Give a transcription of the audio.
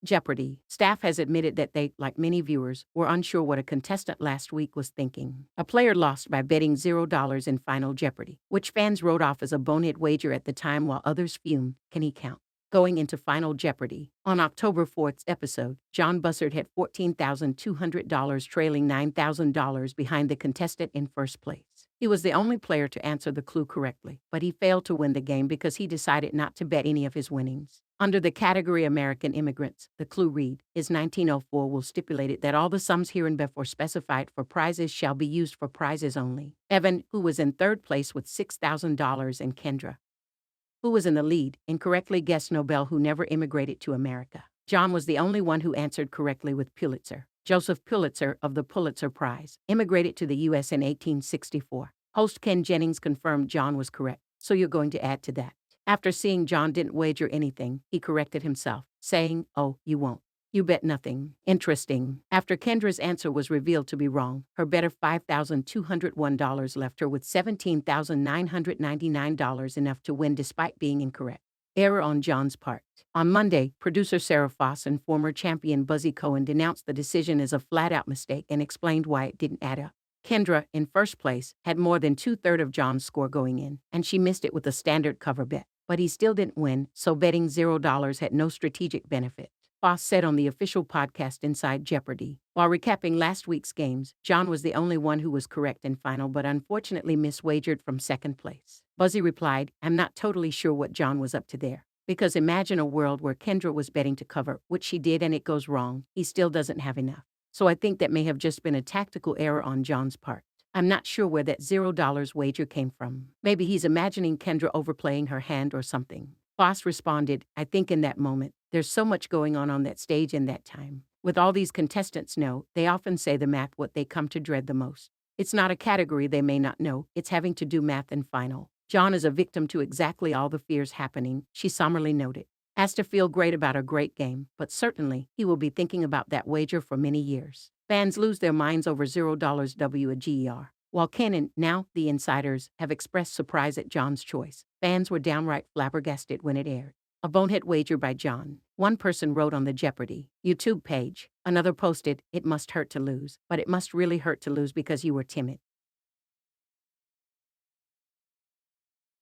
Jeopardy! Staff has admitted that they, like many viewers, were unsure what a contestant last week was thinking. A player lost by betting $0 in Final Jeopardy, which fans wrote off as a bonehead wager at the time while others fumed. Can he count? Going into Final Jeopardy. On October 4th's episode, John Bussard had $14,200 trailing $9,000 behind the contestant in first place. He was the only player to answer the clue correctly, but he failed to win the game because he decided not to bet any of his winnings. Under the category American Immigrants, the clue read, is 1904 will stipulated that all the sums hereinbefore specified for prizes shall be used for prizes only. Evan, who was in third place with $6,000, and Kendra, who was in the lead, incorrectly guessed Nobel, who never immigrated to America. John was the only one who answered correctly with Pulitzer. Joseph Pulitzer of the Pulitzer Prize immigrated to the U.S. in 1864. Host Ken Jennings confirmed John was correct, so you're going to add to that. After seeing John didn't wager anything, he corrected himself, saying, "Oh, you won't. You bet nothing." Interesting. After Kendra's answer was revealed to be wrong, her bet of $5,201 left her with $17,999, enough to win despite being incorrect. Error on John's part. On Monday, producer Sarah Foss and former champion Buzzy Cohen denounced the decision as a flat-out mistake and explained why it didn't add up. Kendra, in first place, had more than two-thirds of John's score going in, and she missed it with a standard cover bet. But he still didn't win, so betting $0 had no strategic benefit. Foss said on the official podcast Inside Jeopardy. While recapping last week's games, John was the only one who was correct in Final but unfortunately miswagered from second place. Buzzy replied, "I'm not totally sure what John was up to there. Because imagine a world where Kendra was betting to cover, which she did, and it goes wrong. He still doesn't have enough. So I think that may have just been a tactical error on John's part. I'm not sure where that $0 wager came from. Maybe he's imagining Kendra overplaying her hand or something." Foss responded, "I think in that moment, there's so much going on that stage in that time. With all these contestants know, they often say the math what they come to dread the most. It's not a category they may not know, it's having to do math in Final. John is a victim to exactly all the fears happening," she summarily noted. Has to feel great about a great game, but certainly, he will be thinking about that wager for many years. Fans lose their minds over $0 WGER. While Ken and, now, the insiders, have expressed surprise at John's choice, fans were downright flabbergasted when it aired. A bonehead wager by John. One person wrote on the Jeopardy! YouTube page. Another posted, "It must hurt to lose, but it must really hurt to lose because you were timid."